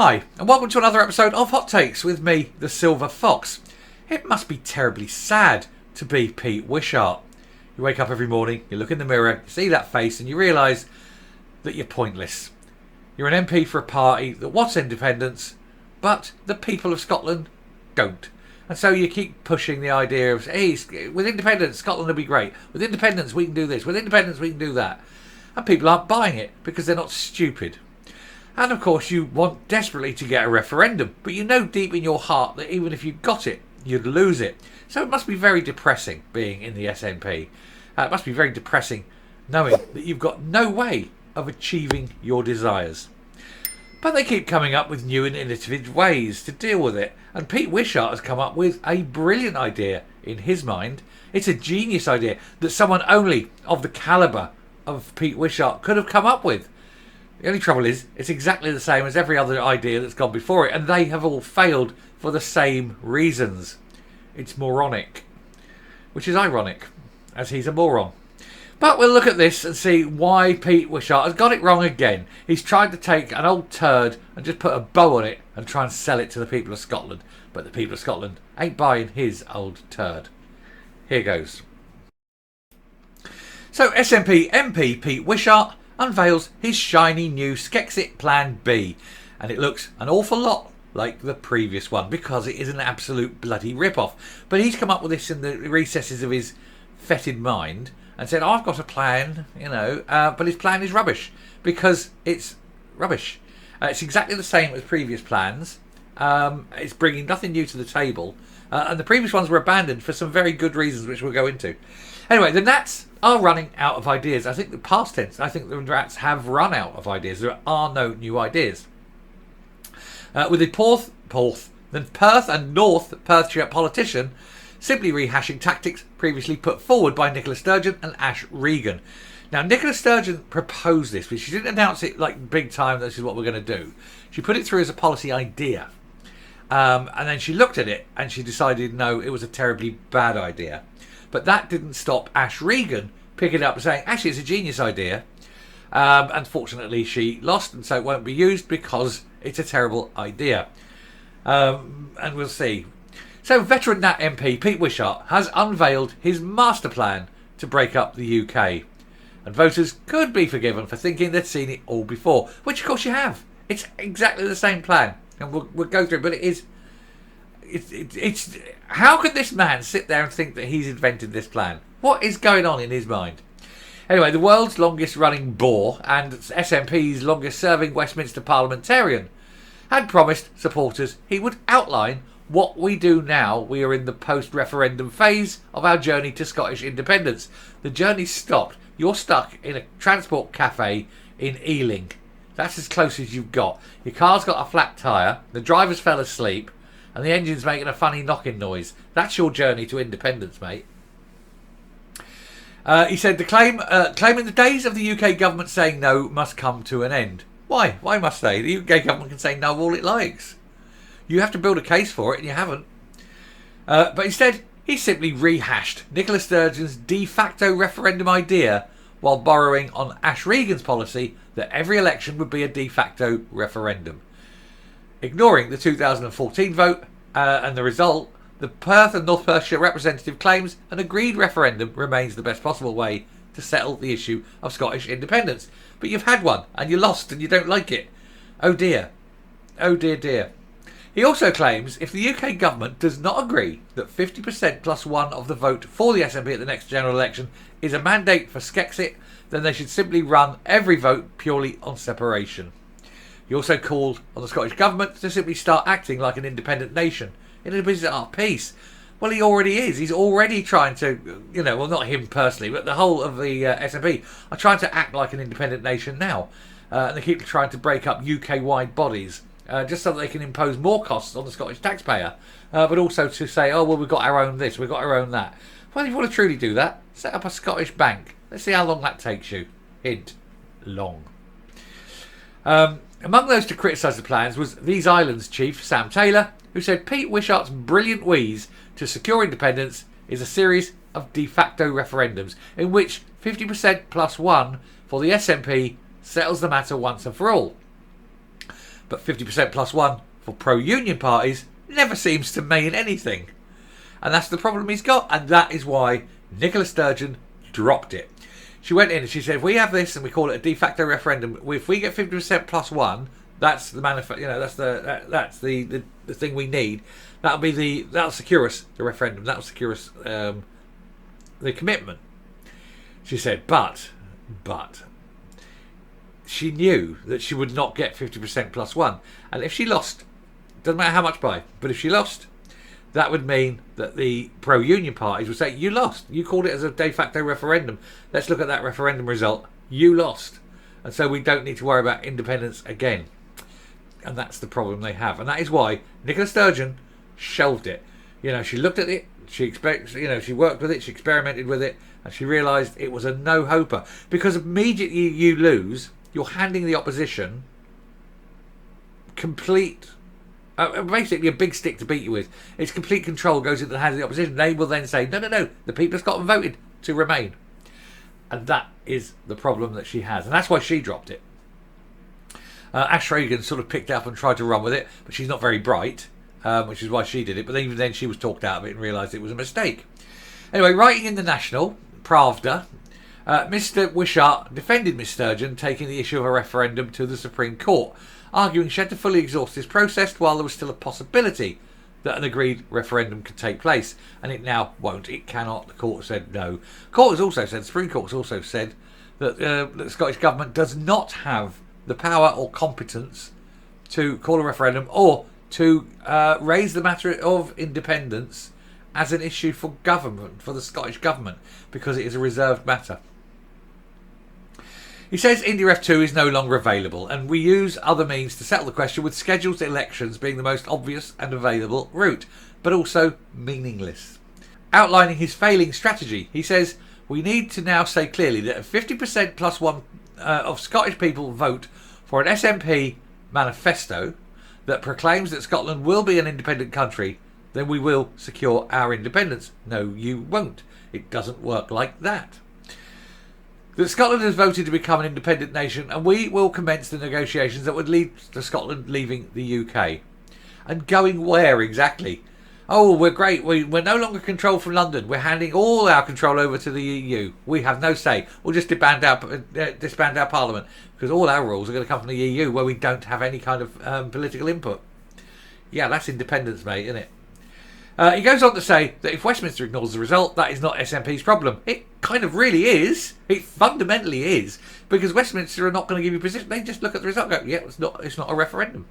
Hi, and welcome to another episode of Hot Takes with me, the Silver Fox. It must be terribly sad to be Pete Wishart. You wake up every morning, you look in the mirror, you see that face, and you realise that you're pointless. You're an MP for a party that wants independence, but the people of Scotland don't. And so you keep pushing the idea of, hey, with independence, Scotland will be great. With independence, we can do this. With independence, we can do that. And people aren't buying it because they're not stupid. And of course you want desperately to get a referendum, but you know deep in your heart that even if you got it, you'd lose it. So it must be very depressing being in the SNP. It must be very depressing knowing that you've got no way of achieving your desires. But they keep coming up with new and innovative ways to deal with it. And Pete Wishart has come up with a brilliant idea in his mind. It's a genius idea that someone only of the calibre of Pete Wishart could have come up with. The only trouble is, it's exactly the same as every other idea that's gone before it, and they have all failed for the same reasons. It's moronic. Which is ironic, as he's a moron. But we'll look at this and see why Pete Wishart has got it wrong again. He's tried to take an old turd and just put a bow on it and try and sell it to the people of Scotland. But the people of Scotland ain't buying his old turd. Here goes. So SNP MP Pete Wishart unveils his shiny new Skexit Plan B, and it looks an awful lot like the previous one because it is an absolute bloody rip-off. But he's come up with this in the recesses of his fetid mind and said, I've got a plan, but his plan is rubbish because it's rubbish. It's exactly the same as previous plans. It's bringing nothing new to the table, and the previous ones were abandoned for some very good reasons which we'll go into. Anyway, the Nats are running out of ideas. I think the past tense, I think the Nats have run out of ideas. There are no new ideas. With the Perth and North Perthshire politician simply rehashing tactics previously put forward by Nicola Sturgeon and Ash Regan. Now, Nicola Sturgeon proposed this, but she didn't announce it like big time, this is what we're going to do. She put it through as a policy idea. And then she looked at it and she decided, no, it was a terribly bad idea. But that didn't stop Ash Regan picking it up and saying, actually, it's a genius idea. Unfortunately, she lost, and so it won't be used because it's a terrible idea. And we'll see. So veteran Nat MP Pete Wishart has unveiled his master plan to break up the UK. And voters could be forgiven for thinking they'd seen it all before, which of course you have. It's exactly the same plan. And we'll go through it, but it is... It's how could this man sit there and think that he's invented this plan? What is going on in his mind? Anyway, the world's longest running bore and SNP's longest serving Westminster parliamentarian had promised supporters he would outline what we do now we are in the post-referendum phase of our journey to Scottish independence. The journey's stopped. You're stuck in a transport cafe in Ealing. That's as close as you've got. Your car's got a flat tyre, the driver's fell asleep, and the engine's making a funny knocking noise. That's your journey to independence, mate. He said claiming the days of the UK government saying no must come to an end. Why? Why must they? The UK government can say no all it likes. You have to build a case for it, and you haven't. But instead, he simply rehashed Nicola Sturgeon's de facto referendum idea while borrowing on Ash Regan's policy that every election would be a de facto referendum. Ignoring the 2014 vote and the result, the Perth and North Perthshire representative claims an agreed referendum remains the best possible way to settle the issue of Scottish independence. But you've had one and you lost and you don't like it. Oh dear. Oh dear dear. He also claims if the UK government does not agree that 50% plus one of the vote for the SNP at the next general election is a mandate for Skexit, then they should simply run every vote purely on separation. He also called on the Scottish Government to simply start acting like an independent nation in a bizarre piece. Well, he already is. He's already trying to, well, not him personally, but the whole of the SNP are trying to act like an independent nation now. And they keep trying to break up UK-wide bodies just so that they can impose more costs on the Scottish taxpayer, but also to say, oh, well, we've got our own this, we've got our own that. Well, if you want to truly do that, set up a Scottish bank. Let's see how long that takes you. Hint, long. Among those to criticise the plans was These Islands chief Sam Taylor, who said Pete Wishart's brilliant wheeze to secure independence is a series of de facto referendums in which 50% plus one for the SNP settles the matter once and for all. But 50% plus one for pro-union parties never seems to mean anything. And that's the problem he's got, and that is why Nicola Sturgeon dropped it. She went in and she said, if we have this and we call it a de facto referendum, if we get 50% plus one, that's the that's the thing we need. That'll secure us the referendum. That'll secure us the commitment. She said, but she knew that she would not get 50% plus one, and if she lost, doesn't matter how much by, but if she lost, that would mean that the pro-union parties would say, you lost. You called it as a de facto referendum. Let's look at that referendum result. You lost. And so we don't need to worry about independence again. And that's the problem they have. And that is why Nicola Sturgeon shelved it. She looked at it. She worked with it. She experimented with it. And she realised it was a no-hoper. Because immediately you lose, you're handing the opposition complete... basically a big stick to beat you with. Its complete control goes into the hands of the opposition. They will then say, no, the people of Scotland voted to remain. And that is the problem that she has. And that's why she dropped it. Ash Regan sort of picked it up and tried to run with it, but she's not very bright, which is why she did it. But even then she was talked out of it and realised it was a mistake. Anyway, writing in the National, Pravda, Mr. Wishart defended Miss Sturgeon taking the issue of a referendum to the Supreme Court, arguing she had to fully exhaust this process while there was still a possibility that an agreed referendum could take place, and it now won't. It cannot. The court said no. The Supreme Court has also said that the Scottish Government does not have the power or competence to call a referendum or to raise the matter of independence as an issue for government, for the Scottish Government, because it is a reserved matter. He says IndyRef 2 is no longer available, and we use other means to settle the question, with scheduled elections being the most obvious and available route, but also meaningless. Outlining his failing strategy, he says, we need to now say clearly that if 50% plus one of Scottish people vote for an SNP manifesto that proclaims that Scotland will be an independent country, then we will secure our independence. No, you won't. It doesn't work like that. That Scotland has voted to become an independent nation, and we will commence the negotiations that would lead to Scotland leaving the UK. And going where exactly? Oh, we're great. We're no longer controlled from London. We're handing all our control over to the EU. We have no say. We'll just disband our parliament, because all our rules are going to come from the EU, where we don't have any kind of political input. Yeah, that's independence, mate, isn't it? He goes on to say that if Westminster ignores the result, that is not SNP's problem. It kind of really is. It fundamentally is, because Westminster are not going to give you a position. They just look at the result and go, yeah, it's not a referendum.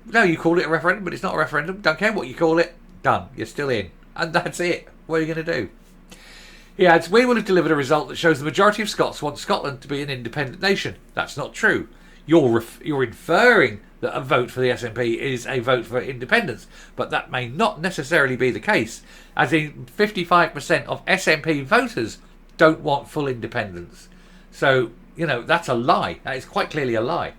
No, you call it a referendum, but it's not a referendum. Don't care what you call it. Done. You're still in. And that's it. What are you going to do? He adds, we will have delivered a result that shows the majority of Scots want Scotland to be an independent nation. That's not true. You're inferring that a vote for the SNP is a vote for independence, but that may not necessarily be the case, as in 55% of SNP voters don't want full independence. So, that's a lie. That is quite clearly a lie.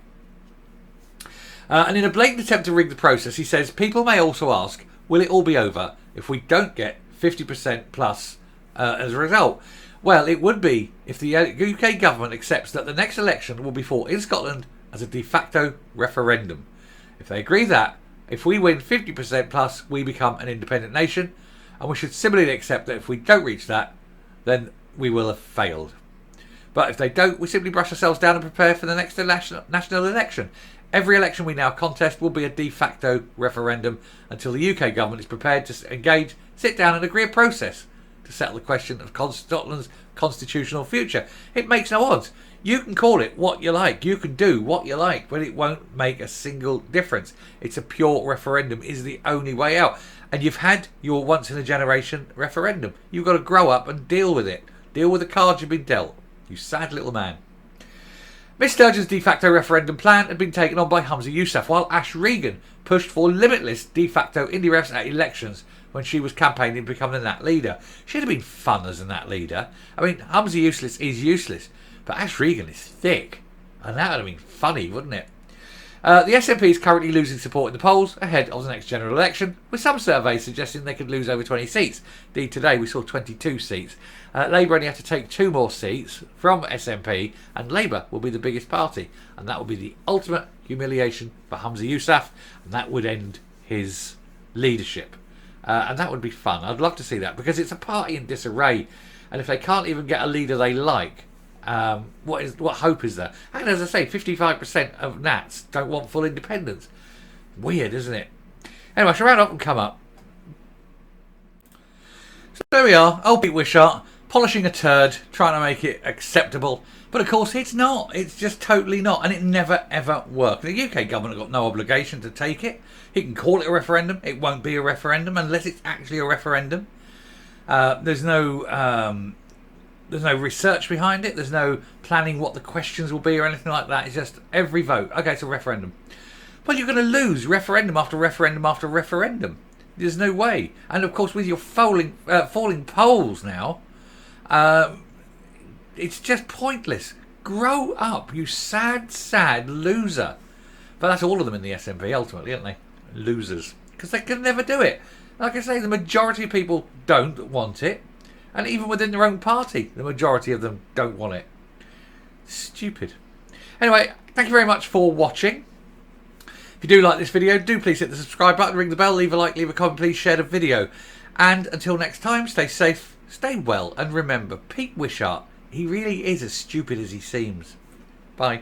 And in a blatant attempt to rig the process, he says, people may also ask, will it all be over if we don't get 50% plus as a result? Well, it would be if the UK government accepts that the next election will be fought in Scotland as a de facto referendum. If they agree that, if we win 50% plus, we become an independent nation, and we should similarly accept that if we don't reach that, then we will have failed. But if they don't, we simply brush ourselves down and prepare for the next national election. Every election we now contest will be a de facto referendum until the UK government is prepared to engage, sit down and agree a process to settle the question of Scotland's constitutional future. It makes no odds. You can call it what you like. You can do what you like, but it won't make a single difference. It's a pure referendum is the only way out. And you've had your once-in-a-generation referendum. You've got to grow up and deal with it. Deal with the cards you've been dealt. You sad little man. Miss Sturgeon's de facto referendum plan had been taken on by Humza Yousaf, while Ash Regan pushed for limitless de facto indie-refs at elections when she was campaigning to become the Nat leader. She'd have been fun as a Nat leader. I mean, Humza Yousaf is useless, but Ash Regan is thick, and that would have been funny, wouldn't it? The SNP is currently losing support in the polls ahead of the next general election, with some surveys suggesting they could lose over 20 seats. Indeed, today we saw 22 seats. Labour only have to take 2 more seats from SNP, and Labour will be the biggest party, and that will be the ultimate humiliation for Hamza Yousaf, and that would end his leadership. And that would be fun. I'd love to see that, because it's a party in disarray, and if they can't even get a leader they like, what hope is there? And as I say, 55% of Nats don't want full independence. Weird, isn't it? Anyway, I shall round up and come up. So there we are, old Pete Wishart, polishing a turd, trying to make it acceptable. But of course it's not. It's just totally not. And it never, ever worked. The UK government have got no obligation to take it. He can call it a referendum. It won't be a referendum unless it's actually a referendum. There's no research behind it. There's no planning what the questions will be or anything like that. It's just every vote. Okay, it's a referendum. Well, you're going to lose referendum after referendum after referendum. There's no way. And of course, with your falling polls now, it's just pointless. Grow up, you sad, sad loser. But that's all of them in the SNP, ultimately, aren't they? Losers. Because they can never do it. Like I say, the majority of people don't want it. And even within their own party, the majority of them don't want it. Stupid. Anyway, thank you very much for watching. If you do like this video, do please hit the subscribe button, ring the bell, leave a like, leave a comment, please share the video. And until next time, stay safe, stay well, and remember, Pete Wishart, he really is as stupid as he seems. Bye.